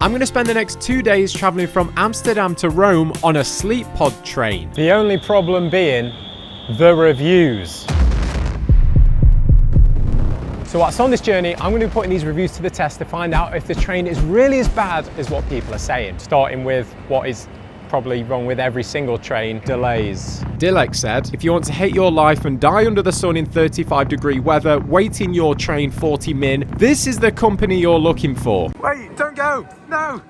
I'm going to spend the next 2 days travelling from Amsterdam to Rome on a sleep pod train. The only problem being the reviews. So whilst on this journey, I'm going to be putting these reviews to the test to find out if the train is really as bad as what people are saying. Starting with what is probably wrong with every single train: delays. Dilek said, if you want to hate your life and die under the sun in 35-degree weather, waiting your train 40 min, this is the company you're looking for. Wait, don't go! No!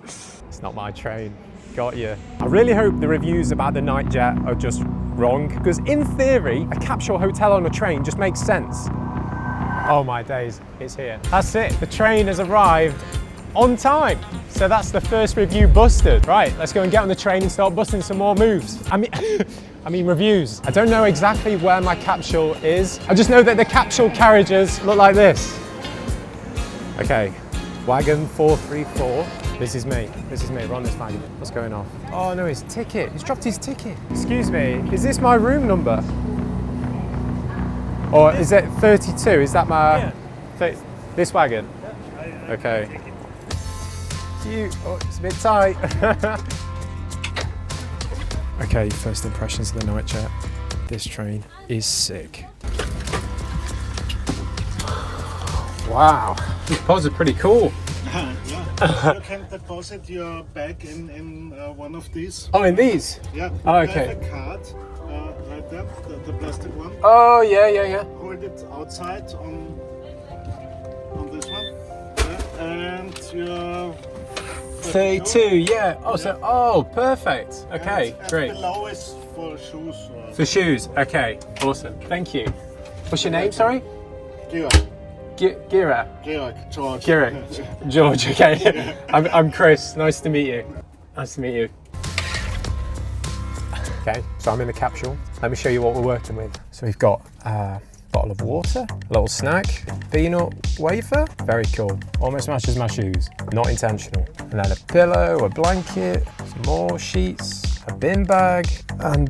It's not my train. Got you. I really hope the reviews about the night jet are just wrong, because in theory, a capsule hotel on a train just makes sense. Oh my days, it's here. That's it, the train has arrived on time. So that's the first review busted. Right, let's go and get on the train and start busting some more moves. I mean reviews. I don't know exactly where my capsule is. I just know that the capsule carriages look like this. Okay, wagon 434. This is me, we're on this wagon. What's going on? Oh no, his ticket, he's dropped his ticket. Excuse me, is this my room number? Or is it 32? Is that my, this wagon? Okay. Oh, it's a bit tight. Okay, first impressions of the night jet. This train is sick. Wow, these pods are pretty cool. Yeah. You can deposit your bag in one of these. Oh, in these? Yeah. Oh, okay. You have a card right there, the plastic one. Oh, yeah. Hold it outside on this one. Yeah. And your 32, yeah. Oh, perfect. Okay, and great. Below is for shoes. For shoes, okay, awesome. Thank you. What's your name, sorry? Georg. Gira. George. Gira. George, okay. I'm Chris, nice to meet you. Nice to meet you. Okay, so I'm in the capsule. Let me show you what we're working with. So we've got a bottle of water, a little snack, peanut wafer, very cool. Almost matches my shoes, not intentional. And then a pillow, a blanket, some more sheets, a bin bag, and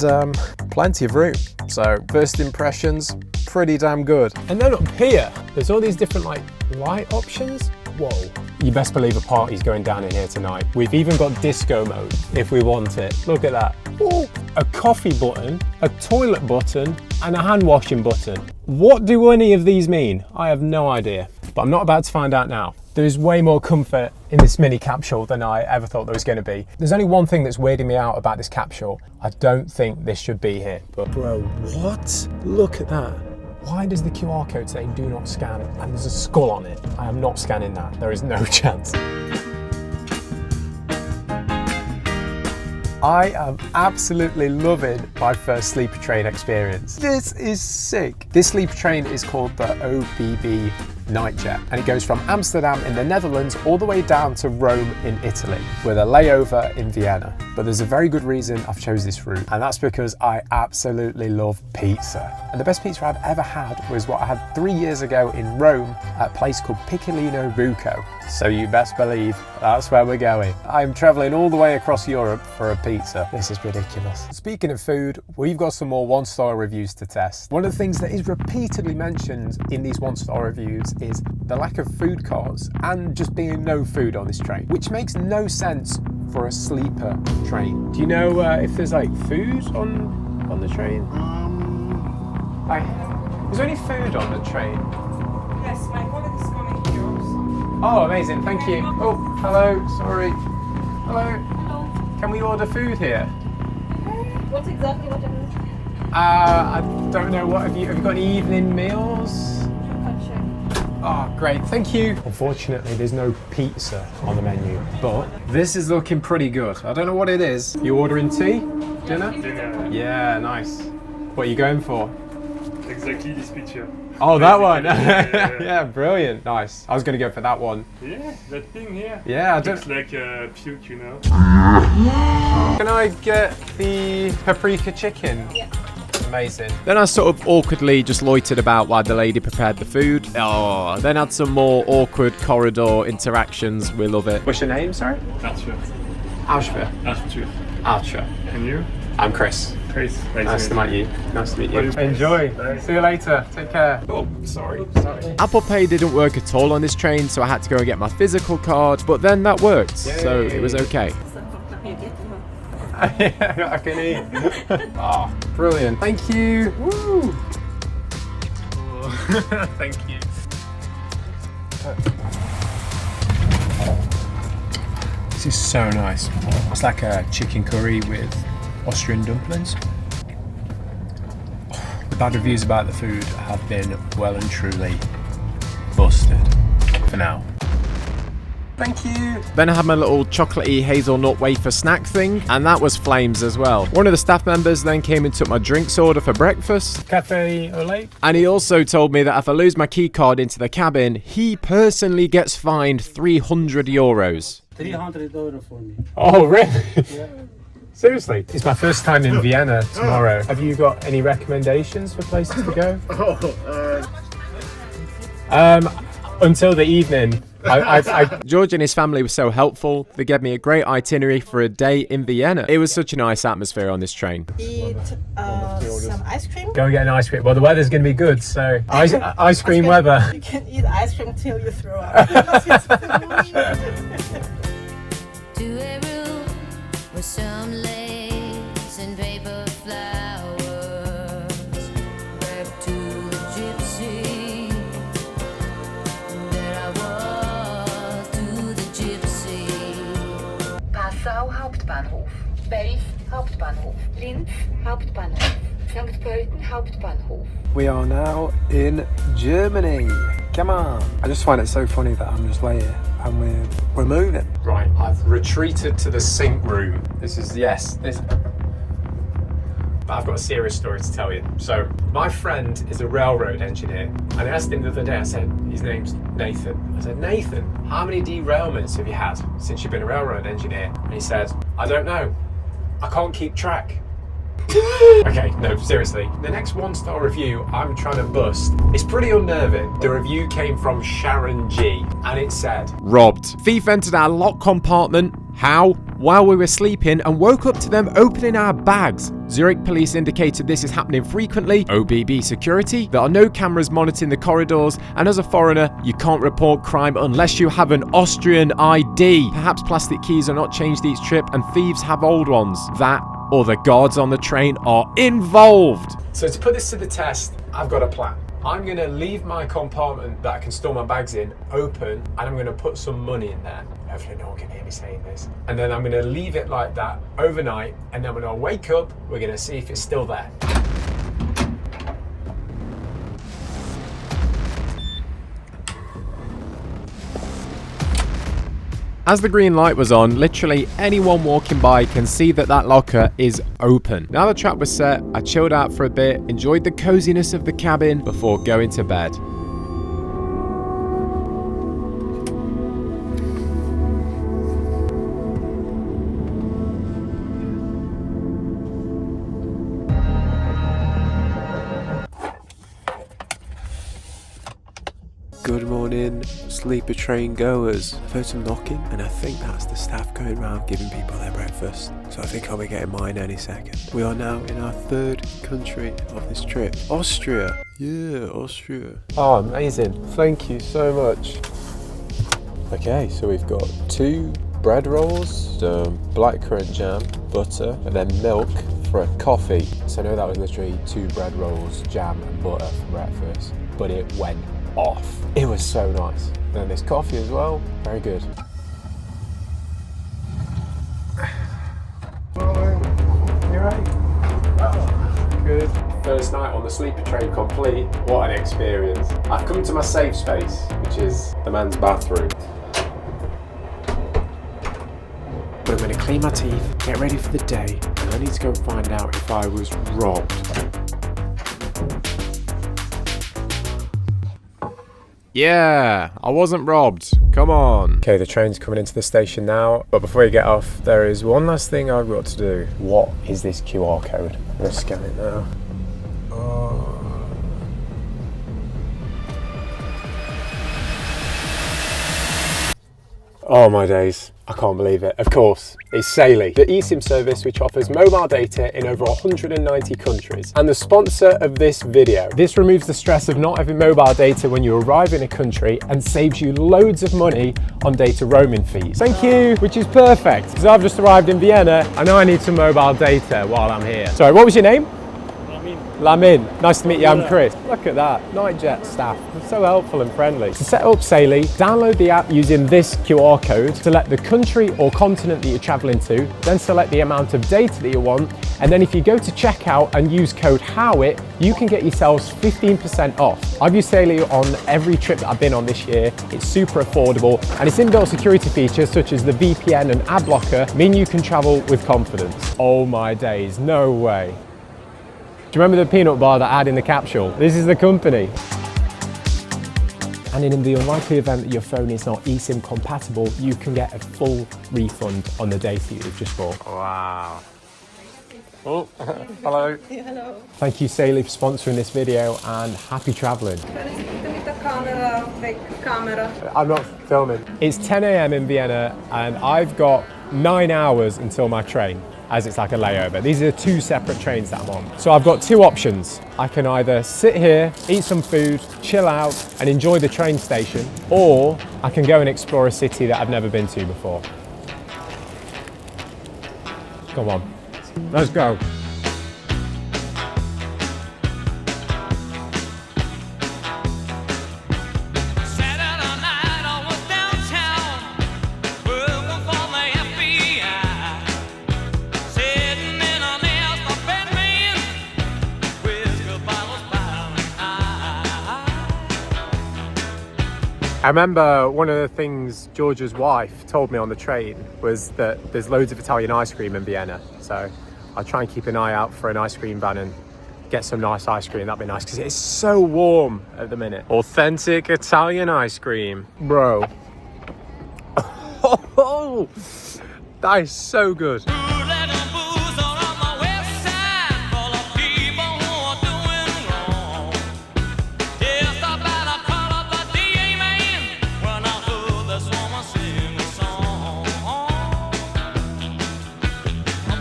plenty of room. So first impressions, pretty damn good. And then up here, there's all these different light options. Whoa. You best believe a party's going down in here tonight. We've even got disco mode if we want it. Look at that. Ooh. A coffee button, a toilet button, and a hand washing button. What do any of these mean? I have no idea, but I'm not about to find out now. There's way more comfort in this mini capsule than I ever thought there was going to be. There's only one thing that's weirding me out about this capsule. I don't think this should be here. But bro, what? Look at that. Why does the QR code say do not scan? And there's a skull on it. I am not scanning that. There is no chance. I am absolutely loving my first sleeper train experience. This is sick. This sleeper train is called the OBB Nightjet, and it goes from Amsterdam in the Netherlands all the way down to Rome in Italy with a layover in Vienna. But there's a very good reason I've chose this route, and that's because I absolutely love pizza. And the best pizza I've ever had was what I had 3 years ago in Rome at a place called Piccolino Buco. So you best believe that's where we're going. I'm traveling all the way across Europe for a pizza. This is ridiculous. Speaking of food, we've got some more one-star reviews to test. One of the things that is repeatedly mentioned in these one-star reviews is the lack of food carts and just being no food on this train, which makes no sense for a sleeper train. Do you know if there's food on the train? Is there any food on the train? Yes, my colleague is coming here also. Oh, amazing, thank you. Oh, hello, sorry. Hello. Hello. Can we order food here? What exactly? I don't know, have you got any evening meals? Oh, great, thank you. Unfortunately, there's no pizza on the menu, but this is looking pretty good. I don't know what it is. You ordering tea? Dinner? Dinner. Yeah, nice. What are you going for? Exactly this picture. Oh, that one. Yeah. Yeah, brilliant. Nice. I was going to go for that one. Yeah, that thing here. Yeah, I don't... Looks like a puke, you know. Can I get the paprika chicken? Yeah. Amazing. Then I sort of awkwardly just loitered about while the lady prepared the food. Oh, then had some more awkward corridor interactions. We love it. What's your name, sorry? Arthur. Arthur. Arthur. Arthur. And you? I'm Chris. Chris. Nice to meet you. Nice to meet you. Enjoy. See you later. Take care. Oh, sorry. Apple Pay didn't work at all on this train, so I had to go and get my physical card, but then that worked, so it was okay. Yeah, I can eat. Oh, brilliant. Thank you. Woo. Thank you. This is so nice. It's like a chicken curry with Austrian dumplings. The bad reviews about the food have been well and truly busted for now. Thank you. Then I had my little chocolatey hazelnut wafer snack thing, and that was flames as well. One of the staff members then came and took my drinks order for breakfast. Cafe au lait. And he also told me that if I lose my key card into the cabin, he personally gets fined €300. 300 euro for me. Oh, really? Yeah. Seriously? It's my first time in Vienna tomorrow. Have you got any recommendations for places to go? Until the evening. George and his family were so helpful. They gave me a great itinerary for a day in Vienna. It was such a nice atmosphere on this train. Eat some ice cream. Go and get an ice cream. Well, the weather's going to be good, so ice cream weather. You can eat ice cream till you throw up. To a room with some lace and paper flowers. Back to the gypsy that I was, to the gypsy. Passau Hauptbahnhof, Paris Hauptbahnhof, Linz Hauptbahnhof, St. Pölten Hauptbahnhof. We are now in Germany. Come on. I just find it so funny that I'm just late and we're moving. Right, I've retreated to the sink room. But I've got a serious story to tell you. So, my friend is a railroad engineer, and I asked him the other day, I said, his name's Nathan. I said, Nathan, how many derailments have you had since you've been a railroad engineer? And he said, I don't know. I can't keep track. Okay, no, seriously. The next 1-star review I'm trying to bust is pretty unnerving. The review came from Sharon G, and it said, Robbed. Thief entered our locked compartment. How? While we were sleeping, and woke up to them opening our bags. Zurich police indicated this is happening frequently. OBB security. There are no cameras monitoring the corridors, and as a foreigner, you can't report crime unless you have an Austrian ID. Perhaps plastic keys are not changed each trip, and thieves have old ones. That or the guards on the train are involved. So to put this to the test, I've got a plan. I'm going to leave my compartment that I can store my bags in open, and I'm going to put some money in there. Hopefully no one can hear me saying this. And then I'm going to leave it like that overnight, and then when I wake up, we're going to see if it's still there. As the green light was on, literally anyone walking by can see that that locker is open. Now the trap was set, I chilled out for a bit, enjoyed the coziness of the cabin before going to bed. Good morning, sleeper train goers. I've heard some knocking, and I think that's the staff going around giving people their breakfast. So I think I'll be getting mine any second. We are now in our third country of this trip. Austria. Yeah, Austria. Oh, amazing. Thank you so much. Okay, so we've got 2 bread rolls, some blackcurrant jam, butter, and then milk for a coffee. So I know that was literally 2 bread rolls, jam, and butter for breakfast, but it went off. It was so nice. And then this coffee as well, very good. You right? Oh, good. First night on the sleeper train complete. What an experience. I've come to my safe space, which is the men's bathroom. But I'm going to clean my teeth, get ready for the day, and I need to go and find out if I was robbed. Yeah, I wasn't robbed. Come on. Okay, the train's coming into the station now, but before you get off, there is one last thing I've got to do. What is this QR code? I'm going to scan it now. Oh my days, I can't believe it. Of course, it's Saily, the eSIM service which offers mobile data in over 190 countries, and the sponsor of this video. This removes the stress of not having mobile data when you arrive in a country and saves you loads of money on data roaming fees. Thank you, which is perfect, because I've just arrived in Vienna and I need some mobile data while I'm here. Sorry, what was your name? Lamin, nice to meet you, I'm Chris. Look at that, NightJet staff, they're so helpful and friendly. To set up Saily, download the app using this QR code, select the country or continent that you're traveling to, then select the amount of data that you want, and then if you go to checkout and use code HOWIT, you can get yourselves 15% off. I've used Saily on every trip that I've been on this year. It's super affordable, and its inbuilt security features such as the VPN and ad blocker mean you can travel with confidence. Oh my days, no way. Do you remember the peanut bar that I had in the capsule? This is the company. And in the unlikely event that your phone is not eSIM compatible, you can get a full refund on the data you've just bought. Wow. Oh, hello. Hello. Thank you, Saily, for sponsoring this video, and happy traveling. I'm not filming. It's 10 a.m. in Vienna, and I've got 9 hours until my train, as it's like a layover. These are two separate trains that I'm on. So I've got two options. I can either sit here, eat some food, chill out, and enjoy the train station, or I can go and explore a city that I've never been to before. Come on, let's go. I remember one of the things Georgia's wife told me on the train was that there's loads of Italian ice cream in Vienna. So I'll try and keep an eye out for an ice cream van and get some nice ice cream. That'd be nice because it's so warm at the minute. Authentic Italian ice cream. Bro. Oh, that is so good.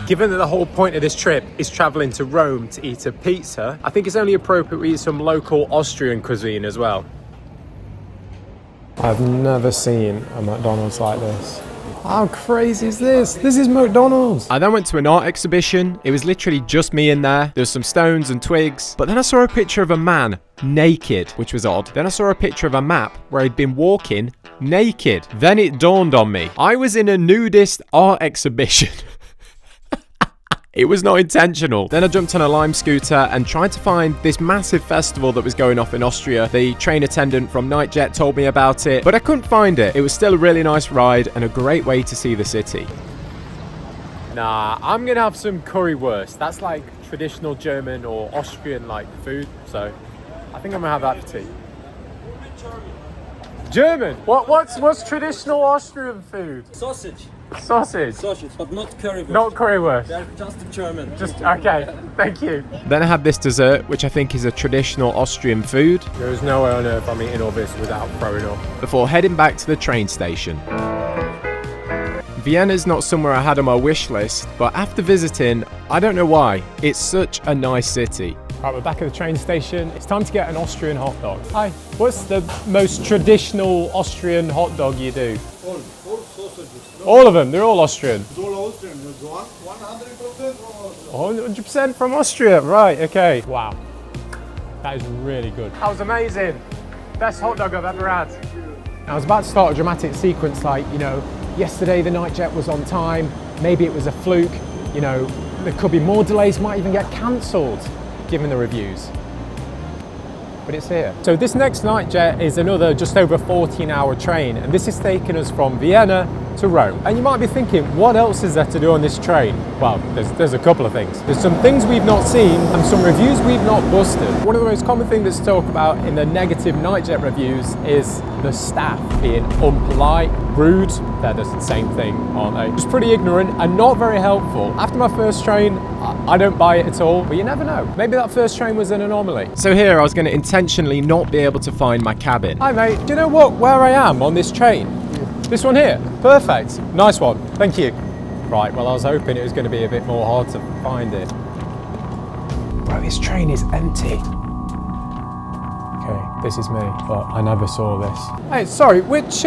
Given that the whole point of this trip is travelling to Rome to eat a pizza, I think it's only appropriate we eat some local Austrian cuisine as well. I've never seen a McDonald's like this. How crazy is this? This is McDonald's. I then went to an art exhibition. It was literally just me in there. There was some stones and twigs. But then I saw a picture of a man naked, which was odd. Then I saw a picture of a map where he'd been walking naked. Then it dawned on me. I was in a nudist art exhibition. It was not intentional. Then I jumped on a Lime scooter and tried to find this massive festival that was going off in Austria. The train attendant from NightJet told me about it, but I couldn't find it. It was still a really nice ride and a great way to see the city. Nah, I'm gonna have some currywurst. That's like traditional German or Austrian like food. So I think I'm gonna have that for tea. German? What's traditional Austrian food? Sausage. Sausage? Sausage, but not currywurst. Not currywurst? They're just German. Just, okay, thank you. Then I had this dessert, which I think is a traditional Austrian food, There's no way on earth I'm eating all this without throwing up. before heading back to the train station. Vienna's not somewhere I had on my wish list, but after visiting, I don't know why, it's such a nice city. Right, we're back at the train station. It's time to get an Austrian hot dog. Hi, what's the most traditional Austrian hot dog you do? All sausages. All of them, they're all Austrian. It's all Austrian. It's 100% from Austria. 100% from Austria, right, okay. Wow, that is really good. That was amazing. Best hot dog I've ever had. I was about to start a dramatic sequence like, you know, yesterday the NightJet was on time, maybe it was a fluke, you know, there could be more delays, might even get cancelled, given the reviews. But it's here. So this next NightJet is another just over 14-hour train, and this is taking us from Vienna to Rome. And you might be thinking, what else is there to do on this train? Well, there's a couple of things. There's some things we've not seen and some reviews we've not busted. One of the most common things that's talked about in the negative NightJet reviews is the staff being unpolite, rude. They're the same thing, aren't they? Just pretty ignorant and not very helpful. After my first train, I don't buy it at all, but you never know. Maybe that first train was an anomaly. So here I was going to intentionally not be able to find my cabin. Hi mate, do you know what? Where I am on this train? This one here? Perfect. Nice one. Thank you. Right, well, I was hoping it was going to be a bit more hard to find it. Bro, this train is empty. Okay, this is me, but I never saw this. Hey, sorry, which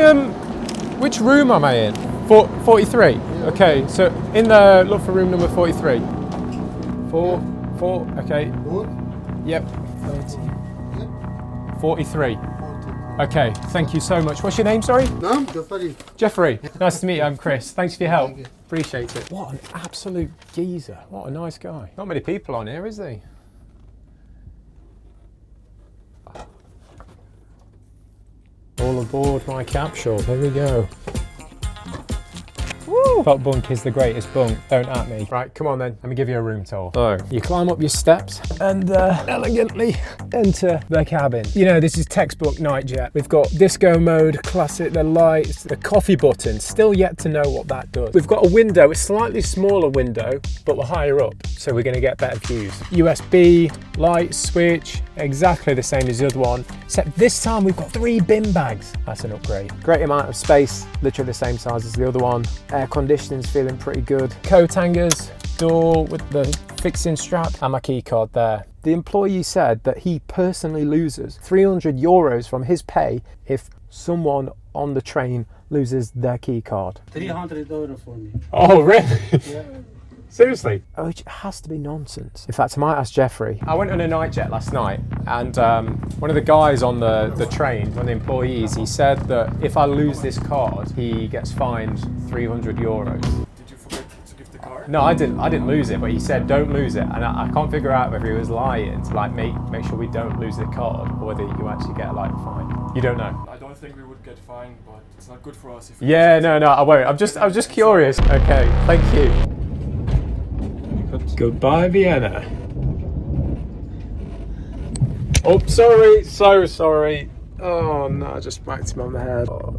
room am I in? 43? Okay, so in the, look for room number 43. 4, okay. Yep. 43. Okay, thank you so much. What's your name, sorry? No, Jeffrey. Jeffrey. Nice to meet you, I'm Chris. Thanks for your help. Appreciate it. What an absolute geezer. What a nice guy. Not many people on here, is there? All aboard my capsule. There we go. Woo! Top bunk is the greatest bunk. Don't at me. Right, come on then. Let me give you a room tour. So, you climb up your steps and elegantly enter the cabin. You know, this is textbook night jet. We've got disco mode, classic, the lights, the coffee button. Still yet to know what that does. We've got a window, a slightly smaller window, but we're higher up, so we're going to get better views. USB, light, switch, exactly the same as the other one, except this time we've got 3 bin bags. That's an upgrade. Great amount of space, literally the same size as the other one. Air conditioning's feeling pretty good. Coat hangers, door with the fixing strap, and my key card there. The employee said that he personally loses 300 euros from his pay if someone on the train loses their key card. $300 for me. Oh, really? Yeah. Seriously? Oh, it has to be nonsense. In fact, I might ask Jeffrey. I went on a night jet last night, and one of the guys on the train, one of the employees, he said that if I lose this card, he gets fined 300 euros. Did you forget to give the card? No, I didn't lose it, but he said don't lose it, and I can't figure out whether he was lying to like make sure we don't lose the card, or whether you actually get like a fine. You don't know? I don't think we would get fined, but it's not good for us if we Yeah, no, I won't. I was just curious. Okay, thank you. Goodbye, Vienna. Oh, sorry, so sorry. Oh no, I just smacked him on the head. Oh.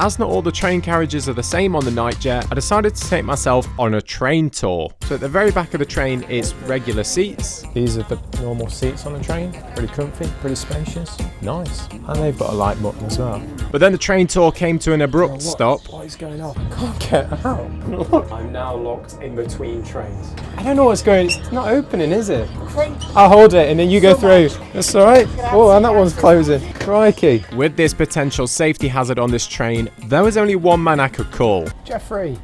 As not all the train carriages are the same on the night jet, I decided to take myself on a train tour. So at the very back of the train is regular seats. These are the normal seats on the train. Pretty comfy, pretty spacious, nice. And they've got a light button as well. But then the train tour came to an abrupt stop. What is going on? I can't get out. Look, I'm now locked in between trains. I don't know what's going on. It's not opening, is it? I'll hold it and then you go through. That's all right. Oh, and that one's closing. Crikey. With this potential safety hazard on this train, there was only one man I could call. Jeffrey.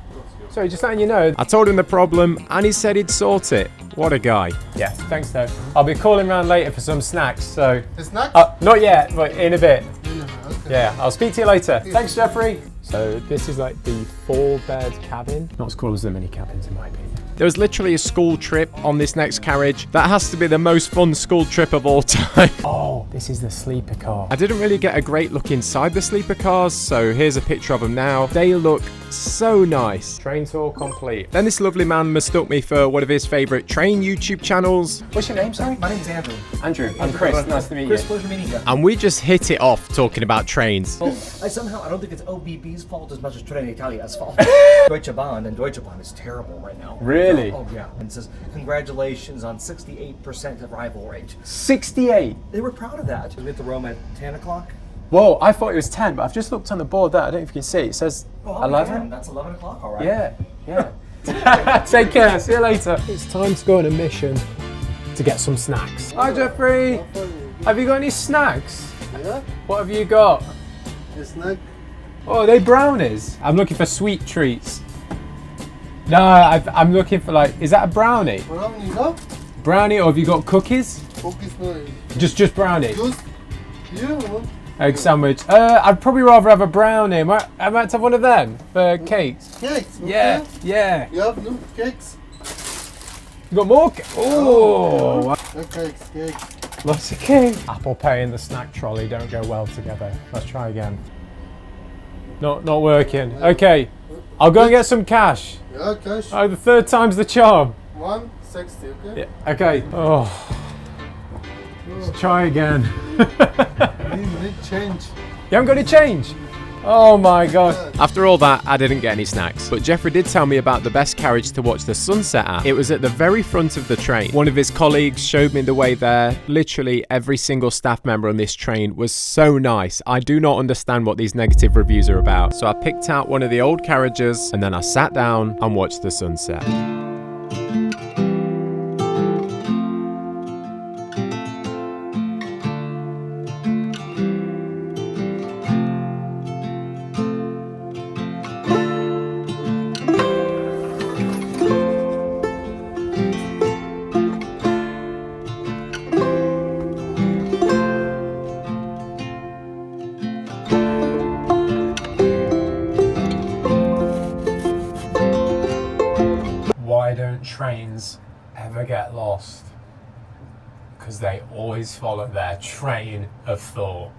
Sorry, just letting you know. I told him the problem and he said he'd sort it. What a guy. Yeah, thanks though. I'll be calling round later for some snacks, so... Snacks? Not yet, but in a bit. Okay. Yeah, I'll speak to you later. Thanks, Jeffrey. So this is like the 4-bed cabin. Not as cool as the mini cabins in my opinion. There was literally a school trip on this next carriage. That has to be the most fun school trip of all time. Oh, this is the sleeper car. I didn't really get a great look inside the sleeper cars, so here's a picture of them now. They look so nice. Train tour complete. Then this lovely man mistook me for one of his favourite train YouTube channels. What's your name, sorry? My name's Andrew. Andrew. I'm Chris. Nice to meet you. Chris, pleasure meeting you. And we just hit it off talking about trains. I don't think it's OBB's fault as much as Trenitalia's fault. Deutsche Bahn, and Deutsche Bahn is terrible right now. Really? Oh yeah. And it says, congratulations on 68% arrival rate. 68? They were proud of that. We hit the Rome at 10 o'clock. Whoa, I thought it was 10, but I've just looked on the board there. I don't know if you can see. It says 11. That's 11 o'clock, all right. Yeah. Take care. See you later. It's time to go on a mission to get some snacks. Hi, Jeffrey. Have you got any snacks? Yeah. What have you got? A snack? Oh, are they brownies? I'm looking for sweet treats. No, I'm looking for like, is that a brownie? Brownie, no? Brownie, or have you got cookies? Cookies, no. Just brownie. Just, yeah, no. Egg sandwich. I'd probably rather have a brownie. I might have one of them for cakes. Cakes? Okay. Yeah. You have no cakes? You got more? Oh. No cakes. Lots of cake. Apple Pay and the snack trolley don't go well together. Let's try again. Not working. Okay. I'll go and get some cash. Yeah, cash. Oh, the third time's the charm. 160, okay? Yeah. Okay. Oh. Let's try again. Need change. You haven't got any change? Oh my god. After all that, I didn't get any snacks. But Jeffrey did tell me about the best carriage to watch the sunset at. It was at the very front of the train. One of his colleagues showed me the way there. Literally every single staff member on this train was so nice. I do not understand what these negative reviews are about. So I picked out one of the old carriages and then I sat down and watched the sunset. Why don't trains ever get lost? Because they always follow their train of thought.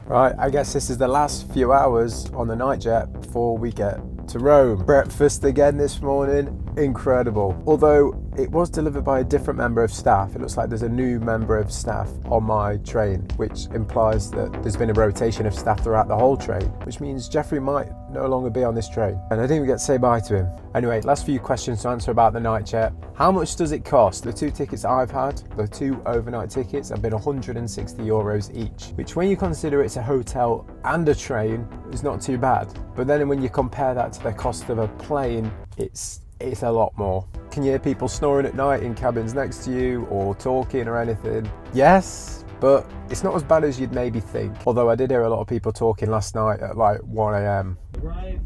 Right, I guess this is the last few hours on the night jet before we get to Rome. Breakfast again this morning, incredible. Although it was delivered by a different member of staff, it looks like there's a new member of staff on my train, which implies that there's been a rotation of staff throughout the whole train, which means Jeffrey might no longer be on this train. And I didn't even get to say bye to him. Anyway, last few questions to answer about the night jet. How much does it cost? The two tickets I've had, the two overnight tickets, have been €160 each, which when you consider it's a hotel and a train, is not too bad. But then when you compare that to the cost of a plane, it's a lot more. Can you hear people snoring at night in cabins next to you or talking or anything? Yes, but it's not as bad as you'd maybe think. Although I did hear a lot of people talking last night at like 1 a.m. Arrive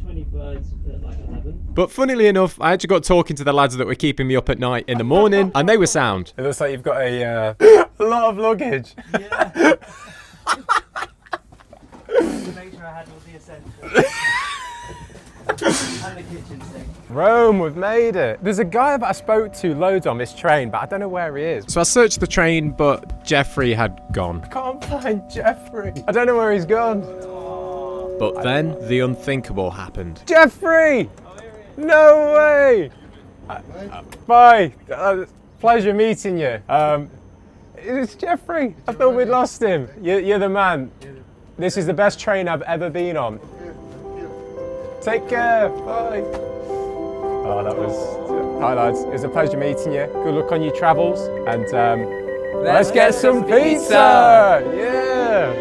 20 birds at like 11. But funnily enough, I actually got talking to the lads that were keeping me up at night in the morning and they were sound. It looks like you've got a lot of luggage. Yeah. To make sure I had all the essentials. And the kitchen sink. Rome, we've made it. There's a guy that I spoke to loads on this train, but I don't know where he is. So I searched the train, but Jeffrey had gone. I can't find Jeffrey. I don't know where he's gone. But then the unthinkable happened. Jeffrey! No way! Bye. Pleasure meeting you. It's Jeffrey. I thought we'd lost him. You're the man. This is the best train I've ever been on. Take care. Bye. Oh, that was... Hi, lads. It was a pleasure meeting you. Good luck on your travels. And let's get some pizza! Yeah!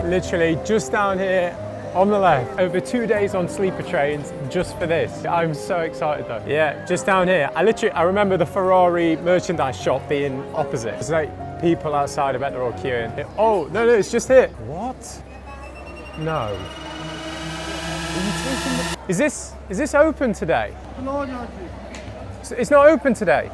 Literally just down here on the left, over 2 days on sleeper trains just for this. I'm so excited though. Yeah, just down here. I remember the Ferrari merchandise shop being opposite. There's like people outside, I bet they're all queuing. Oh, no, it's just here. What? No. Is this open today? It's not open today.